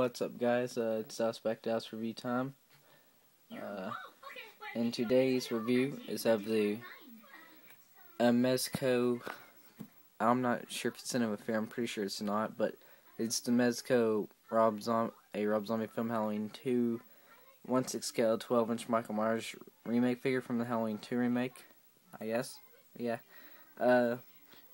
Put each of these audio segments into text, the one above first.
What's up, guys? It's Suspect House review time. And today's review is of the Mezco. I'm not sure if it's in a fair. I'm pretty sure it's not, but it's the Mezco Rob Zombie Film Halloween 2 1/6 scale 12-inch Michael Myers remake figure from the Halloween 2 remake. I guess. Yeah.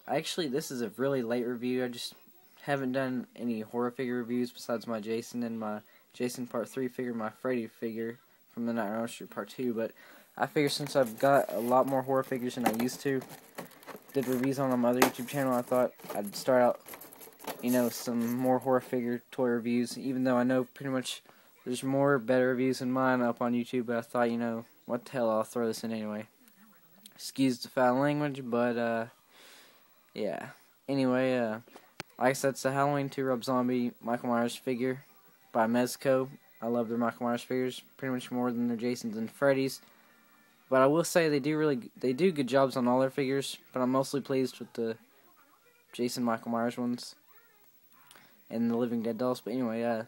Actually, this is a really late review. I just haven't done any horror figure reviews besides my Jason and my Jason Part 3 figure, my Freddy figure from the Nightmare on Elm Street Part 2, but I figure since I've got a lot more horror figures than I used to, did reviews on my other YouTube channel, I thought I'd start out, some more horror figure toy reviews, even though I know pretty much there's more better reviews than mine up on YouTube, but I thought, what the hell, I'll throw this in anyway. Excuse the foul language, but, yeah. Anyway, like I said, it's the Halloween 2 Rob Zombie Michael Myers figure by Mezco. I love their Michael Myers figures pretty much more than their Jasons and Freddys. But I will say they do good jobs on all their figures, but I'm mostly pleased with the Jason Michael Myers ones and the Living Dead dolls. But anyway,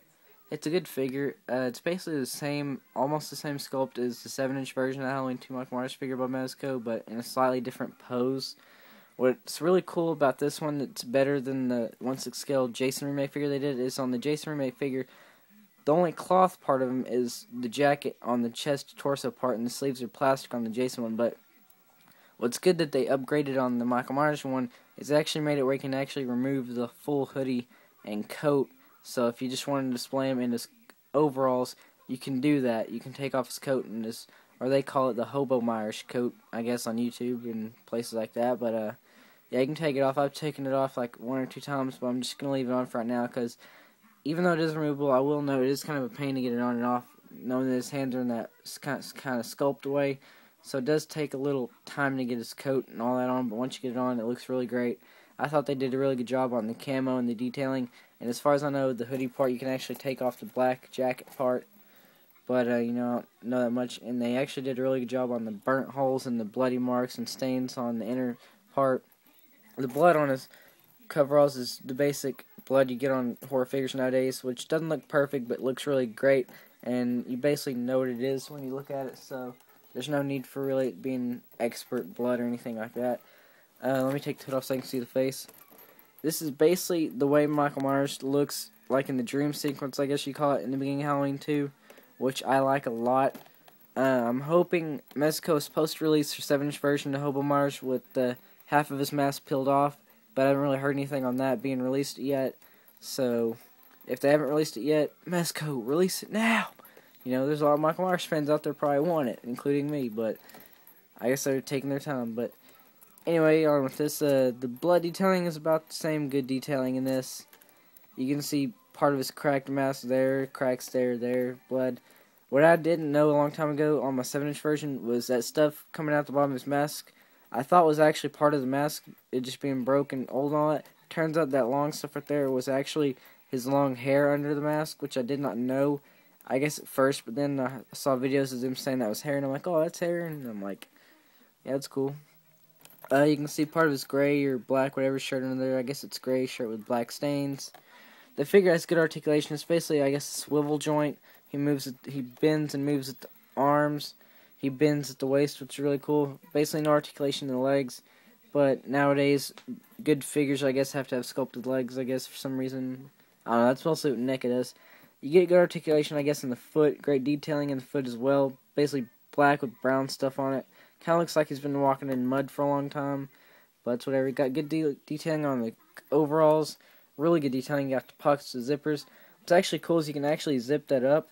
it's a good figure. It's basically almost the same sculpt as the 7-inch version of the Halloween 2 Michael Myers figure by Mezco, but in a slightly different pose. What's really cool about this one that's better than the 1/6 scale Jason remake figure they did is on the Jason remake figure, the only cloth part of him is the jacket on the chest torso part, and the sleeves are plastic on the Jason one. But what's good that they upgraded on the Michael Myers one is they actually made it where you can actually remove the full hoodie and coat. So if you just want to display him in his overalls, you can do that. You can take off his coat and or they call it the Hobo Myers coat, I guess, on YouTube and places like that. But yeah, you can take it off. I've taken it off like 1 or 2 times, but I'm just going to leave it on for right now because even though it is removable, I will know it is kind of a pain to get it on and off, knowing that his hands are in that kind of sculpt way. So it does take a little time to get his coat and all that on, but once you get it on, it looks really great. I thought they did a really good job on the camo and the detailing, and as far as I know, the hoodie part, you can actually take off the black jacket part, but, I don't know that much, and they actually did a really good job on the burnt holes and the bloody marks and stains on the inner part. The blood on his coveralls is the basic blood you get on horror figures nowadays, which doesn't look perfect, but looks really great, and you basically know what it is when you look at it, so there's no need for really being expert blood or anything like that. Let me take the hood off so I can see the face. This is basically the way Michael Myers looks like in the dream sequence, I guess you call it, in the beginning of Halloween 2, which I like a lot. I'm hoping Mezco is supposed to release their 7-inch version of Hobo Myers with half of his mask peeled off, but I haven't really heard anything on that being released yet. So, if they haven't released it yet, Mezco, release it now! There's a lot of Michael Myers fans out there probably want it, including me, but I guess they're taking their time. But anyway, on with this. The blood detailing is about the same good detailing in this. You can see part of his cracked mask there, cracks there, blood. What I didn't know a long time ago on my 7-inch version was that stuff coming out the bottom of his mask, I thought was actually part of the mask, it just being broken, old and all that. Turns out that long stuff right there was actually his long hair under the mask, which I did not know, I guess at first, but then I saw videos of them saying that was hair, and I'm like, oh, that's hair, and I'm like, yeah, that's cool. You can see part of his gray or black, whatever shirt under there, I guess it's gray shirt with black stains. The figure has good articulation. It's basically, I guess, a swivel joint. He bends and moves at the arms. He bends at the waist, which is really cool. Basically, no articulation in the legs. But nowadays, good figures, I guess, have to have sculpted legs, I guess, for some reason. I don't know, that's mostly what NECA does. You get good articulation, I guess, in the foot. Great detailing in the foot as well. Basically, black with brown stuff on it. Kind of looks like he's been walking in mud for a long time. But it's whatever. You got good detailing on the overalls. Really good detailing. You got the pockets, the zippers. What's actually cool is you can actually zip that up.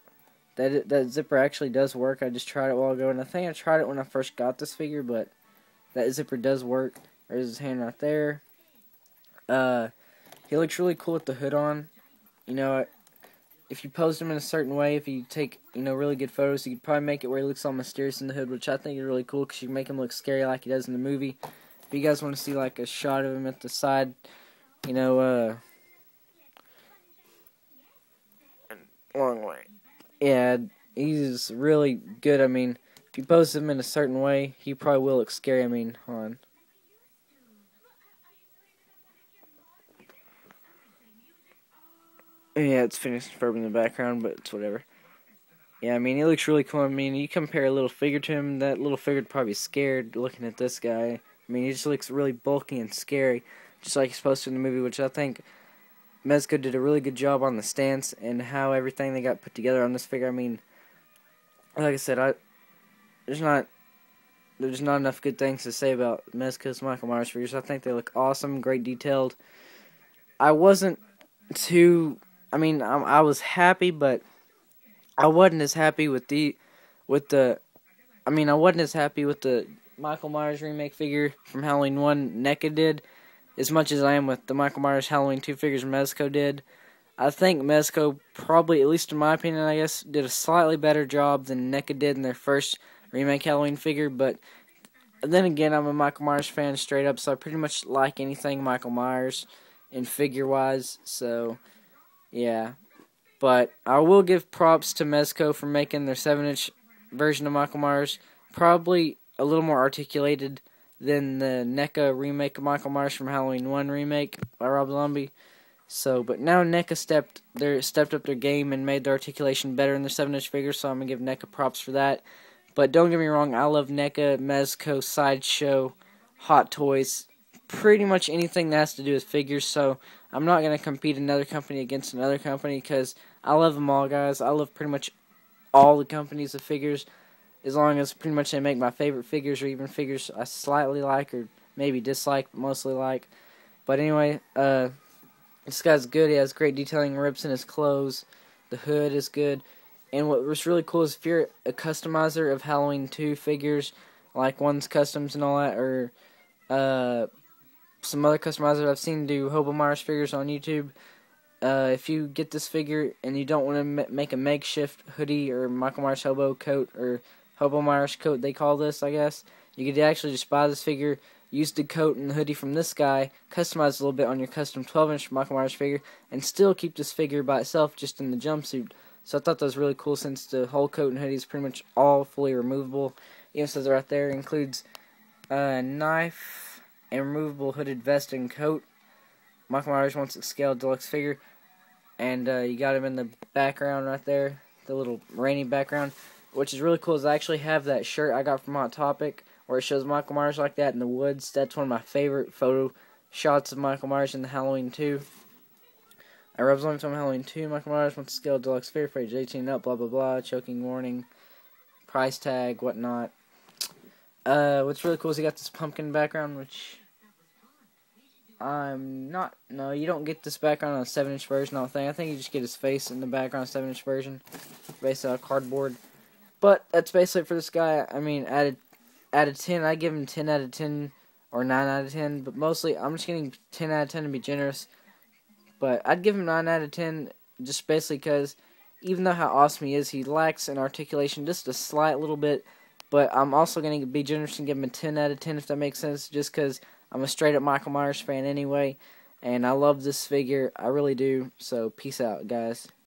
That zipper actually does work. I just tried it a while ago, and I think I tried it when I first got this figure, but that zipper does work. There's his hand right there. He looks really cool with the hood on. If you pose him in a certain way, if you take, really good photos, you could probably make it where he looks all mysterious in the hood, which I think is really cool, because you can make him look scary like he does in the movie. If you guys want to see, like, a shot of him at the side, long way. Yeah, he's really good. I mean, if you pose him in a certain way, he probably will look scary. I mean, hold on. Yeah, it's Phineas and Ferb in the background, but it's whatever. Yeah, I mean, he looks really cool. I mean, you compare a little figure to him, that little figure would probably be scared looking at this guy. I mean, he just looks really bulky and scary, just like he's supposed to in the movie, which I think Mezco did a really good job on the stance and how everything they got put together on this figure. I mean, like I said, there's not enough good things to say about Mezco's Michael Myers figures. I think they look awesome, great detailed. I wasn't too, I mean, I was happy, but I wasn't as happy with the, I wasn't as happy with the Michael Myers remake figure from Halloween 1 NECA did, as much as I am with the Michael Myers Halloween 2 figures Mezco did. I think Mezco probably, at least in my opinion, I guess, did a slightly better job than NECA did in their first remake Halloween figure, but then again, I'm a Michael Myers fan straight up, so I pretty much like anything Michael Myers in figure-wise, so yeah. But I will give props to Mezco for making their 7-inch version of Michael Myers probably a little more articulated than the NECA remake of Michael Myers from Halloween 1 remake by Rob Zombie. So, but now NECA stepped up their game and made their articulation better in their 7-inch figure, so I'm going to give NECA props for that. But don't get me wrong, I love NECA, Mezco, Sideshow, Hot.toys, pretty much anything that has to do with figures, so I'm not going to compete another company against another company because I love them all, guys. I love pretty much all the companies of figures, as long as pretty much they make my favorite figures or even figures I slightly like or maybe dislike, but mostly like. But anyway, this guy's good. He has great detailing rips in his clothes. The hood is good. And what was really cool is if you're a customizer of Halloween 2 figures, like One's Customs and all that, or some other customizers I've seen do Hobo Myers figures on YouTube, if you get this figure and you don't want to make a makeshift hoodie or Michael Myers Hobo coat or Hobo Myers coat, they call this, I guess, you could actually just buy this figure, use the coat and the hoodie from this guy, customize a little bit on your custom 12-inch Michael Myers figure, and still keep this figure by itself just in the jumpsuit. So I thought that was really cool since the whole coat and hoodie is pretty much all fully removable. Even says right there, includes a knife and removable hooded vest and coat. Michael Myers wants a scaled deluxe figure. And you got him in the background right there, the little rainy background. Which is really cool is I actually have that shirt I got from Hot Topic where it shows Michael Myers like that in the woods. That's one of my favorite photo shots of Michael Myers in the Halloween 2. I Rob Zombie from Halloween 2. Michael Myers wants to scale deluxe figure for age 18 up, blah blah blah, choking warning, price tag, whatnot. What's really cool is he got this pumpkin background, which no, you don't get this background on a 7-inch version, I don't think. I think you just get his face in the background on a 7-inch version, based on cardboard. But that's basically it for this guy. I mean, out of 10, I give him 10 out of 10 or 9 out of 10. But mostly, I'm just getting 10 out of 10 to be generous. But I'd give him 9 out of 10 just basically because even though how awesome he is, he lacks in articulation just a slight little bit. But I'm also going to be generous and give him a 10 out of 10 if that makes sense. Just because I'm a straight up Michael Myers fan anyway. And I love this figure. I really do. So peace out, guys.